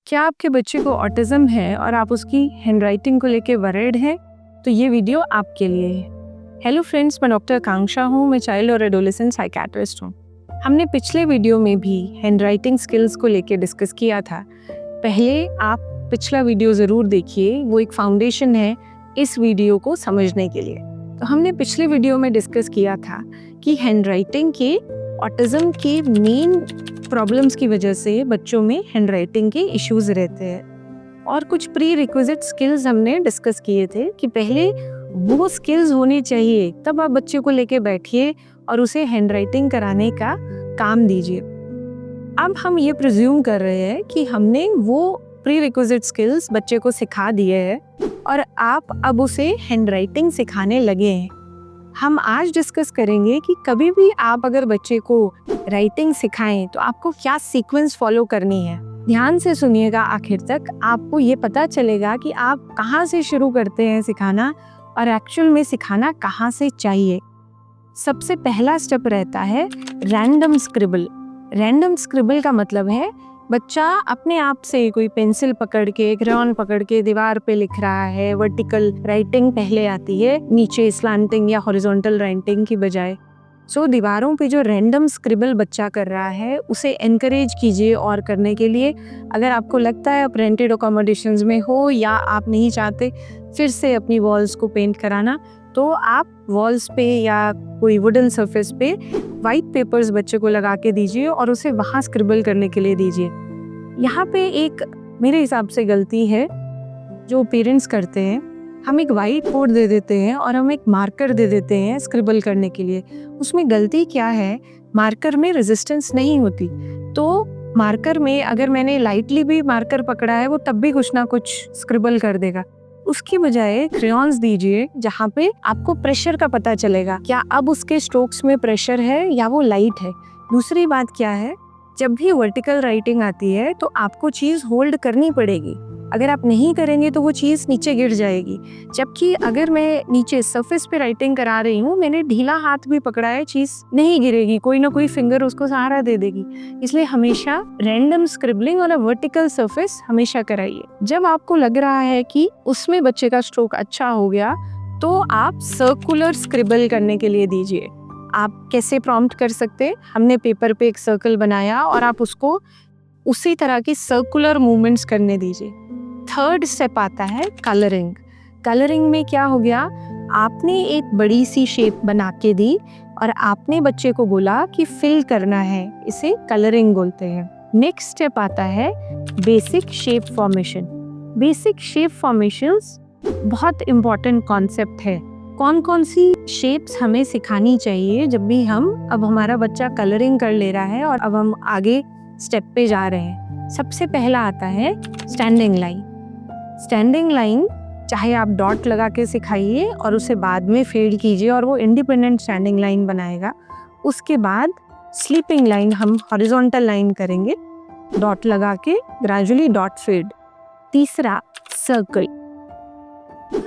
क्या आपके बच्चे को ऑटिज्म है और आप उसकी हैंडराइटिंग को लेके वरीड हैं? तो ये वीडियो आपके लिए है। हेलो फ्रेंड्स, मैं डॉक्टर आकांक्षा हूँ। मैं चाइल्ड और एडोलेसेंट साइकियाट्रिस्ट हूँ। हमने पिछले वीडियो में भी हैंडराइटिंग स्किल्स को लेके डिस्कस किया था। पहले आप पिछला वीडियो ज़रूर देखिए, वो एक फाउंडेशन है इस वीडियो को समझने के लिए। तो हमने पिछले वीडियो में डिस्कस किया था कि हैंडराइटिंग के ऑटिज्म के मेन प्रॉब्लम्स की वजह से बच्चों में हैंडराइटिंग के इश्यूज रहते हैं और कुछ प्री रिक्विजिट स्किल्स हमने डिस्कस किए थे कि पहले वो स्किल्स होनी चाहिए, तब आप बच्चे को लेके बैठिए और उसे हैंडराइटिंग कराने का काम दीजिए। अब हम ये प्रिज्यूम कर रहे हैं कि हमने वो प्री रिक्विजिट स्किल्स बच्चे को सिखा दिए हैं और आप अब उसे हैंडराइटिंग सिखाने लगे हैं। हम आज डिस्कस करेंगे कि कभी भी आप अगर बच्चे को राइटिंग सिखाएं तो आपको क्या सीक्वेंस फॉलो करनी है। ध्यान से सुनिएगा आखिर तक, आपको ये पता चलेगा कि आप कहाँ से शुरू करते हैं सिखाना और एक्चुअल में सिखाना कहाँ से चाहिए। सबसे पहला स्टेप रहता है रैंडम स्क्रिबल। रैंडम स्क्रिबल का मतलब है बच्चा अपने आप से कोई पेंसिल पकड़ के, क्रेयॉन पकड़ के दीवार पे लिख रहा है। वर्टिकल राइटिंग पहले आती है, नीचे स्लैंटिंग या हॉरिजॉन्टल राइटिंग की बजाय। सो दीवारों पे जो रैंडम स्क्रिबल बच्चा कर रहा है उसे एनकरेज कीजिए और करने के लिए। अगर आपको लगता है आप रेंटेड अकोमोडेशंस में हो या आप नहीं चाहते फिर से अपनी वॉल्स को पेंट कराना, तो आप वॉल्स पे या कोई वुडन सरफेस पे वाइट पेपर्स बच्चे को लगा के दीजिए और उसे वहाँ स्क्रिबल करने के लिए दीजिए। यहाँ पे एक मेरे हिसाब से गलती है जो पेरेंट्स करते हैं, हम एक वाइट बोर्ड दे देते हैं और हम एक मार्कर दे देते हैं स्क्रिबल करने के लिए। उसमें गलती क्या है, मार्कर में रेजिस्टेंस नहीं होती। तो मार्कर में अगर मैंने लाइटली भी मार्कर पकड़ा है वो तब भी कुछ ना कुछ स्क्रिबल कर देगा। उसकी बजाय क्रेयॉन्स दीजिए जहाँ पे आपको प्रेशर का पता चलेगा, क्या अब उसके स्ट्रोक्स में प्रेशर है या वो लाइट है। दूसरी बात क्या है, जब भी वर्टिकल राइटिंग आती है तो आपको चीज़ होल्ड करनी पड़ेगी। अगर आप नहीं करेंगे तो वो चीज़ नीचे गिर जाएगी। जबकि अगर मैं नीचे सरफेस पे राइटिंग करा रही हूँ, मैंने ढीला हाथ भी पकड़ा है, चीज़ नहीं गिरेगी, कोई ना कोई फिंगर उसको सहारा दे देगी। इसलिए हमेशा random scribbling on a vertical surface हमेशा कराइए। जब आपको लग रहा है कि उसमें बच्चे का स्ट्रोक अच्छा हो गया तो आप सर्कुलर स्क्रिबल करने के लिए दीजिए। आप कैसे प्रॉम्प्ट कर सकते, हमने पेपर पे एक सर्कल बनाया और आप उसको उसी तरह की सर्कुलर मूवमेंट्स करने दीजिए। थर्ड स्टेप आता है कलरिंग। कलरिंग में क्या हो गया, आपने एक बड़ी सी शेप बना के दी और आपने बच्चे को बोला कि फिल करना है, इसे कलरिंग बोलते हैं। नेक्स्ट स्टेप आता है basic shape formation. Basic shape formations बहुत इम्पॉर्टेंट कॉन्सेप्ट है। कौन कौन सी शेप्स हमें सिखानी चाहिए जब भी अब हमारा बच्चा कलरिंग कर ले रहा है और अब हम आगे स्टेप पे जा रहे हैं। सबसे पहला आता है स्टैंडिंग लाइन। स्टैंडिंग लाइन चाहे आप डॉट लगा के सिखाइए और उसे बाद में फेड कीजिए और वो इंडिपेंडेंट स्टैंडिंग लाइन बनाएगा। उसके बाद स्लीपिंग लाइन हम हॉरिजॉन्टल लाइन करेंगे, डॉट लगा के ग्रेजुअली डॉट फेड। तीसरा सर्कल,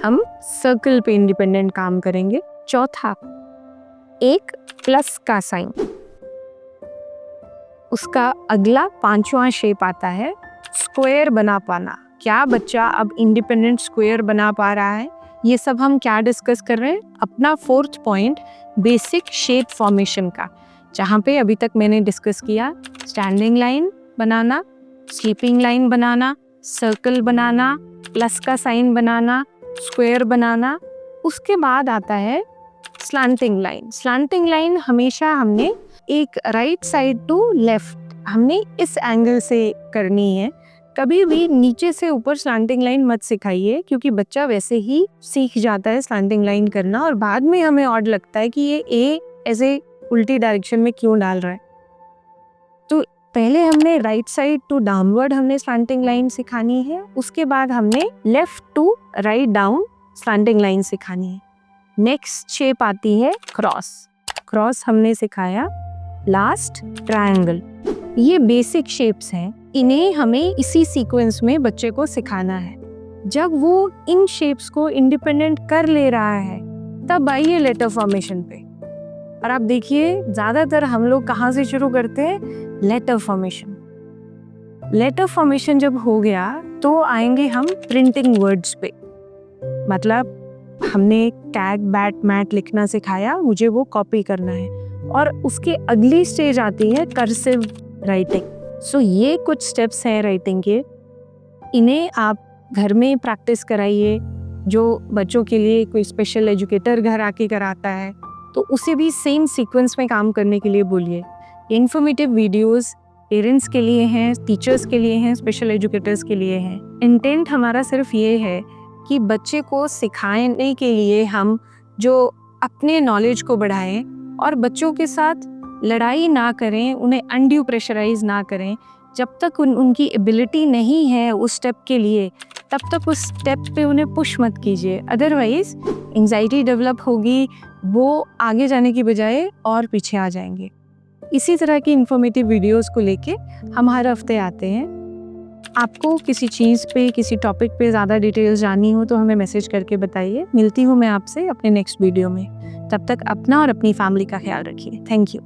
हम सर्कल पे इंडिपेंडेंट काम करेंगे। चौथा एक प्लस का साइन। उसका अगला पांचवा शेप आता है स्क्वायर बना पाना। क्या बच्चा अब इंडिपेंडेंट स्क्वायर बना पा रहा है? ये सब हम क्या डिस्कस कर रहे हैं, अपना fourth point basic shape formation का, जहाँ पे अभी तक मैंने डिस्कस किया स्टैंडिंग लाइन बनाना, स्लीपिंग लाइन बनाना, सर्कल बनाना, प्लस का साइन बनाना, स्क्वायर बनाना। उसके बाद आता है स्लैंटिंग लाइन। स्लैंटिंग लाइन हमेशा हमने एक राइट साइड टू लेफ्ट, हमने इस एंगल से करनी है। कभी भी नीचे से ऊपर स्लैंटिंग लाइन मत सिखाइए, क्योंकि बच्चा वैसे ही सीख जाता है स्लैंटिंग लाइन करना और बाद में हमें ऑड लगता है कि ये ए ऐसे उल्टी डायरेक्शन में क्यों डाल रहा है। तो पहले हमने राइट साइड टू डाउनवर्ड हमने स्लैंटिंग लाइन सिखानी है, उसके बाद हमने left to right down slanting line सिखानी है। नेक्स्ट शेप आती है क्रॉस। क्रॉस हमने सिखाया, लास्ट ट्रायंगल। ये बेसिक शेप्स हैं, इन्हें हमें इसी सीक्वेंस में बच्चे को सिखाना है। जब वो इन शेप्स को इंडिपेंडेंट कर ले रहा है तब आइए लेटर फॉर्मेशन पे। और आप देखिए ज्यादातर हम लोग कहाँ से शुरू करते हैं, लेटर फॉर्मेशन। लेटर फॉर्मेशन जब हो गया तो आएंगे हम प्रिंटिंग वर्ड्स पे। मतलब हमने कैट बैट मैट लिखना सिखाया, मुझे वो कॉपी करना है। और उसके अगली स्टेज आती है कर्सिव राइटिंग। सो ये कुछ स्टेप्स हैं राइटिंग के, इन्हें आप घर में प्रैक्टिस कराइए। जो बच्चों के लिए कोई स्पेशल एजुकेटर घर आके कराता है तो उसे भी सेम सीक्वेंस में काम करने के लिए बोलिए। इन्फॉर्मेटिव वीडियोस पेरेंट्स के लिए हैं, टीचर्स के लिए हैं, स्पेशल एजुकेटर्स के लिए हैं। इंटेंट हमारा सिर्फ ये है कि बच्चे को सिखाने के लिए हम जो अपने नॉलेज को बढ़ाएं और बच्चों के साथ लड़ाई ना करें, उन्हें अनड्यू प्रेशराइज ना करें। जब तक उनकी एबिलिटी नहीं है उस स्टेप के लिए, तब तक उस स्टेप पे उन्हें पुश मत कीजिए। अदरवाइज एंजाइटी डेवलप होगी, वो आगे जाने की बजाय और पीछे आ जाएंगे। इसी तरह की इंफॉर्मेटिव वीडियोस को लेके हम हर हफ्ते आते हैं। आपको किसी चीज़ पे, किसी टॉपिक पे ज़्यादा डिटेल्स जाननी हो तो हमें मैसेज करके बताइए। मिलती हूँ मैं आपसे अपने नेक्स्ट वीडियो में। तब तक अपना और अपनी फैमिली का ख्याल रखिए। Thank you.